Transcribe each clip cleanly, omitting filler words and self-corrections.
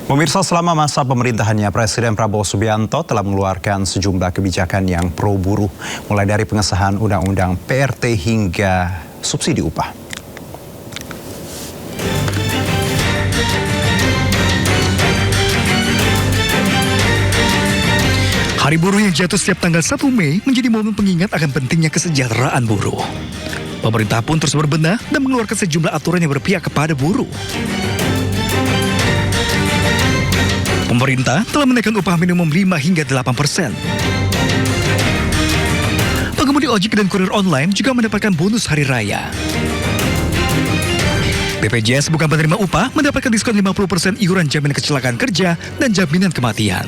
Pemirsa, selama masa pemerintahannya, Presiden Prabowo Subianto telah mengeluarkan sejumlah kebijakan yang pro buruh, mulai dari pengesahan Undang-Undang PRT hingga subsidi upah. Hari Buruh yang jatuh setiap tanggal 1 Mei menjadi momen pengingat akan pentingnya kesejahteraan buruh. Pemerintah pun terus berbenah dan mengeluarkan sejumlah aturan yang berpihak kepada buruh. Pemerintah telah menaikkan upah minimum 5 hingga 8%. Pengemudi ojek dan kurir online juga mendapatkan bonus hari raya. BPJS bukan penerima upah mendapatkan diskon 50% iuran jaminan kecelakaan kerja dan jaminan kematian.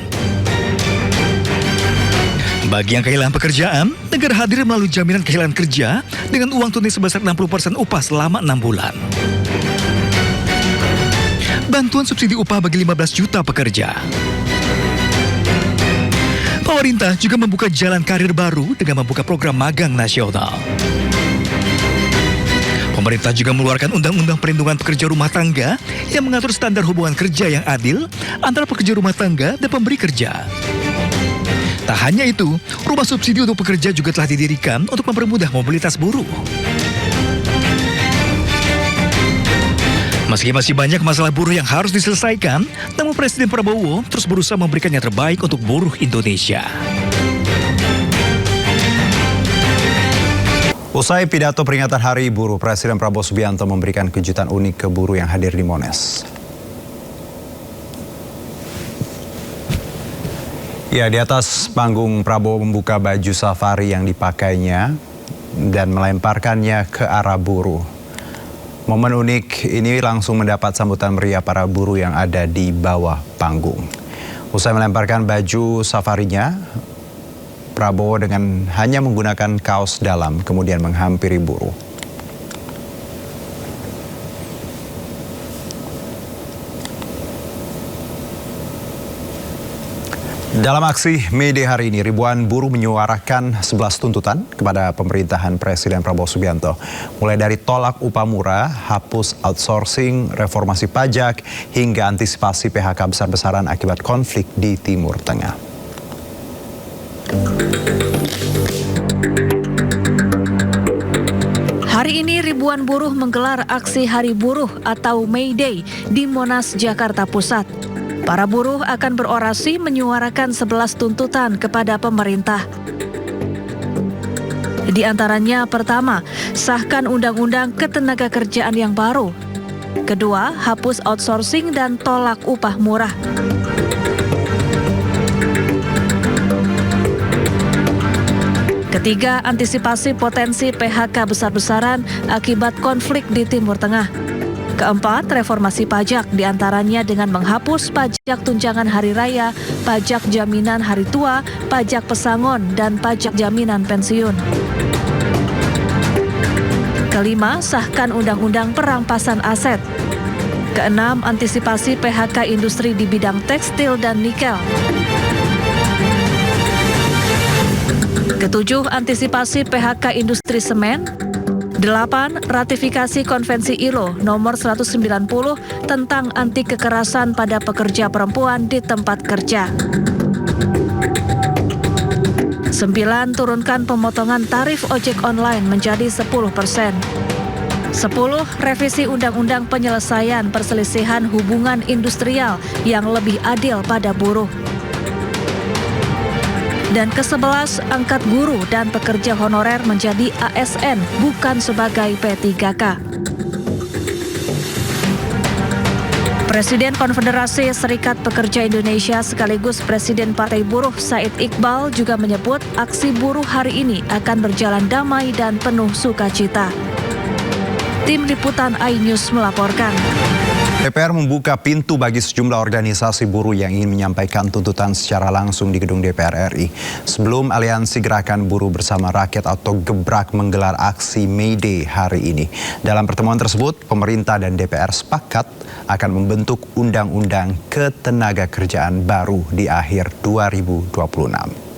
Bagi yang kehilangan pekerjaan, negara hadir melalui jaminan kehilangan kerja dengan uang tunai sebesar 60% upah selama 6 bulan. Bantuan subsidi upah bagi 15 juta pekerja. Pemerintah juga membuka jalan karir baru dengan membuka program magang nasional. Pemerintah juga mengeluarkan Undang-Undang Perlindungan Pekerja Rumah Tangga yang mengatur standar hubungan kerja yang adil antara pekerja rumah tangga dan pemberi kerja. Tak hanya itu, rumah subsidi untuk pekerja juga telah didirikan untuk mempermudah mobilitas buruh. Meski masih banyak masalah buruh yang harus diselesaikan, namun Presiden Prabowo terus berusaha memberikan yang terbaik untuk buruh Indonesia. Usai pidato peringatan Hari Buruh, Presiden Prabowo Subianto memberikan kejutan unik ke buruh yang hadir di Monas. Ya, di atas panggung Prabowo membuka baju safari yang dipakainya dan melemparkannya ke arah buruh. Momen unik ini langsung mendapat sambutan meriah para buruh yang ada di bawah panggung. Usai melemparkan baju safarinya, Prabowo dengan hanya menggunakan kaos dalam kemudian menghampiri buruh. Dalam aksi May Day hari ini, ribuan buruh menyuarakan 11 tuntutan kepada pemerintahan Presiden Prabowo Subianto. Mulai dari tolak upah murah, hapus outsourcing, reformasi pajak, hingga antisipasi PHK besar-besaran akibat konflik di Timur Tengah. Hari ini ribuan buruh menggelar aksi Hari Buruh atau May Day di Monas, Jakarta Pusat. Para buruh akan berorasi menyuarakan 11 tuntutan kepada pemerintah. Di antaranya, pertama, sahkan Undang-Undang Ketenagakerjaan yang baru. Kedua, hapus outsourcing dan tolak upah murah. Ketiga, antisipasi potensi PHK besar-besaran akibat konflik di Timur Tengah. Keempat, reformasi pajak, diantaranya dengan menghapus pajak tunjangan hari raya, pajak jaminan hari tua, pajak pesangon, dan pajak jaminan pensiun. Kelima, sahkan Undang-Undang Perampasan Aset. Keenam, antisipasi PHK industri di bidang tekstil dan nikel. Ketujuh, antisipasi PHK industri semen. 8. Ratifikasi Konvensi ILO nomor 190 tentang anti kekerasan pada pekerja perempuan di tempat kerja. 9. Turunkan pemotongan tarif ojek online menjadi 10%. 10. Revisi Undang-Undang Penyelesaian Perselisihan Hubungan Industrial yang lebih adil pada buruh. Dan ke-11, angkat guru dan pekerja honorer menjadi ASN, bukan sebagai P3K. Presiden Konfederasi Serikat Pekerja Indonesia sekaligus Presiden Partai Buruh Said Iqbal juga menyebut aksi buruh hari ini akan berjalan damai dan penuh sukacita. Tim Liputan iNews melaporkan. DPR membuka pintu bagi sejumlah organisasi buruh yang ingin menyampaikan tuntutan secara langsung di gedung DPR RI. Sebelum Aliansi Gerakan Buruh Bersama Rakyat atau Gebrak menggelar aksi May Day hari ini. Dalam pertemuan tersebut, pemerintah dan DPR sepakat akan membentuk Undang-Undang Ketenagakerjaan baru di akhir 2026.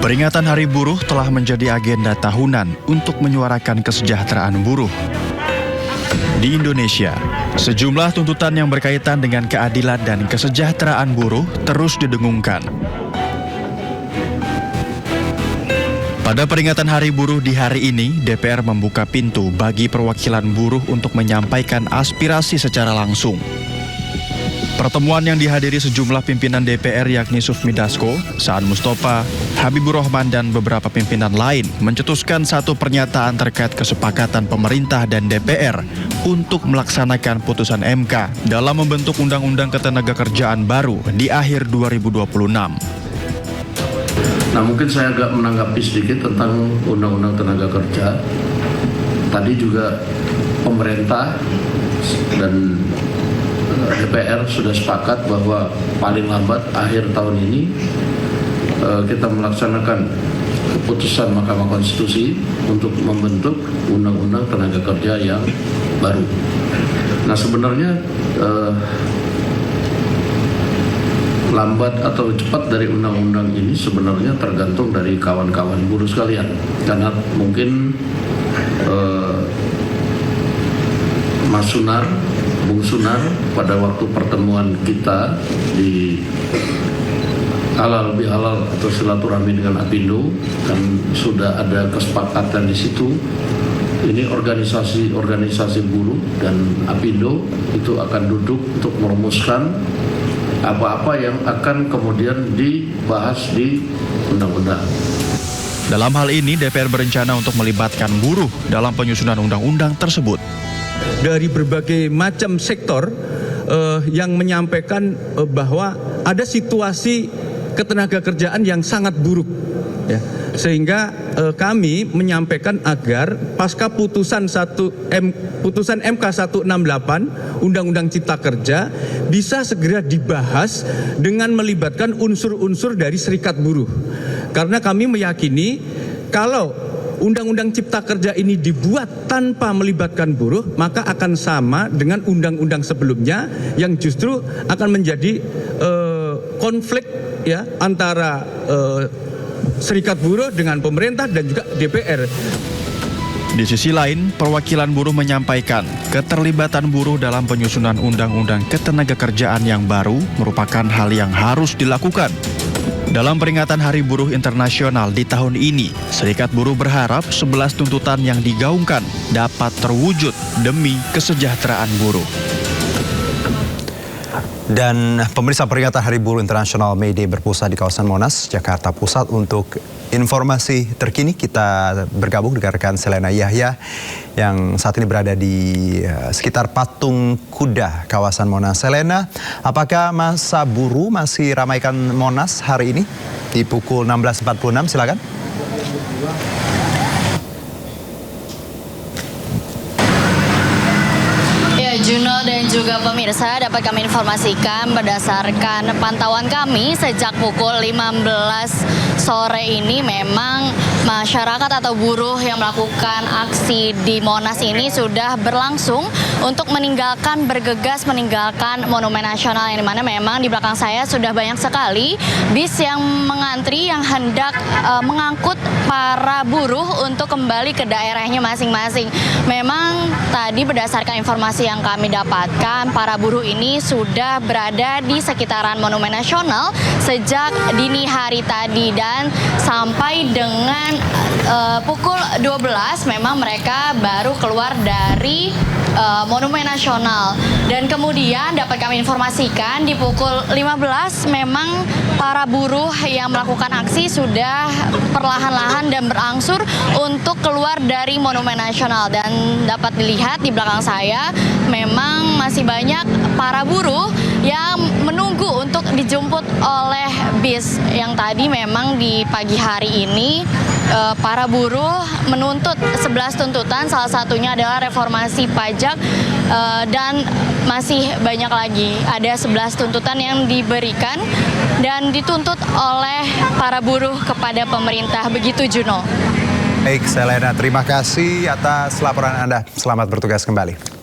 Peringatan Hari Buruh telah menjadi agenda tahunan untuk menyuarakan kesejahteraan buruh. Di Indonesia, sejumlah tuntutan yang berkaitan dengan keadilan dan kesejahteraan buruh terus didengungkan. Pada peringatan Hari Buruh di hari ini, DPR membuka pintu bagi perwakilan buruh untuk menyampaikan aspirasi secara langsung. Pertemuan yang dihadiri sejumlah pimpinan DPR yakni Sufmi Dasko, Saan Mustafa, Habibur Rahman dan beberapa pimpinan lain mencetuskan satu pernyataan terkait kesepakatan pemerintah dan DPR untuk melaksanakan putusan MK dalam membentuk Undang-Undang Ketenagakerjaan baru di akhir 2026. Nah, mungkin saya agak menanggapi sedikit tentang Undang-Undang Tenaga Kerja. Tadi juga pemerintah dan DPR sudah sepakat bahwa paling lambat akhir tahun ini kita melaksanakan keputusan Mahkamah Konstitusi untuk membentuk Undang-Undang Tenaga Kerja yang baru. Nah, sebenarnya lambat atau cepat dari undang-undang ini sebenarnya tergantung dari kawan-kawan buruh sekalian, karena mungkin Mas Sunar, Bung Sunar pada waktu pertemuan kita di halal bihalal atau silaturahmi dengan Apindo kan sudah ada kesepakatan di situ. Ini organisasi buruh dan Apindo itu akan duduk untuk merumuskan apa-apa yang akan kemudian dibahas di undang-undang. Dalam hal ini, DPR berencana untuk melibatkan buruh dalam penyusunan undang-undang tersebut. Dari berbagai macam sektor yang menyampaikan bahwa ada situasi ketenagakerjaan yang sangat buruk, ya. Sehingga kami menyampaikan agar pasca putusan MK 168 Undang-Undang Cipta Kerja bisa segera dibahas dengan melibatkan unsur-unsur dari serikat buruh. Karena kami meyakini kalau Undang-Undang Cipta Kerja ini dibuat tanpa melibatkan buruh, maka akan sama dengan undang-undang sebelumnya yang justru akan menjadi konflik, ya, antara serikat buruh dengan pemerintah dan juga DPR. Di sisi lain, perwakilan buruh menyampaikan keterlibatan buruh dalam penyusunan Undang-Undang Ketenagakerjaan yang baru merupakan hal yang harus dilakukan. Dalam peringatan Hari Buruh Internasional di tahun ini, Serikat Buruh berharap 11 tuntutan yang digaungkan dapat terwujud demi kesejahteraan buruh. Dan pemirsa, peringatan Hari Buruh Internasional May Day berpusat di kawasan Monas, Jakarta Pusat. Untuk informasi terkini kita bergabung dengan rekan Selena Yahya yang saat ini berada di sekitar patung kuda kawasan Monas. Selena, apakah masa buruh masih ramaikan Monas hari ini di pukul 16.46? Silakan. Juno dan juga pemirsa, dapat kami informasikan berdasarkan pantauan kami sejak pukul 15 sore ini memang masyarakat atau buruh yang melakukan aksi di Monas ini sudah berlangsung untuk bergegas meninggalkan Monumen Nasional, yang dimana memang di belakang saya sudah banyak sekali bis yang mengantri yang hendak mengangkut para buruh untuk kembali ke daerahnya masing-masing. Memang tadi berdasarkan informasi yang kami dapatkan, para buruh ini sudah berada di sekitaran Monumen Nasional sejak dini hari tadi, dan sampai dengan pukul 12 memang mereka baru keluar dari Monumen Nasional. Dan kemudian dapat kami informasikan di pukul 15 memang para buruh yang melakukan aksi sudah perlahan-lahan dan berangsur untuk keluar dari Monumen Nasional. Dan dapat dilihat di belakang saya memang masih banyak para buruh yang menunggu untuk dijemput oleh bis yang tadi memang di pagi hari ini para buruh menuntut 11 tuntutan, salah satunya adalah reformasi pajak, dan masih banyak lagi. Ada 11 tuntutan yang diberikan dan dituntut oleh para buruh kepada pemerintah. Begitu, Juno. Baik, Selena, terima kasih atas laporan Anda. Selamat bertugas kembali.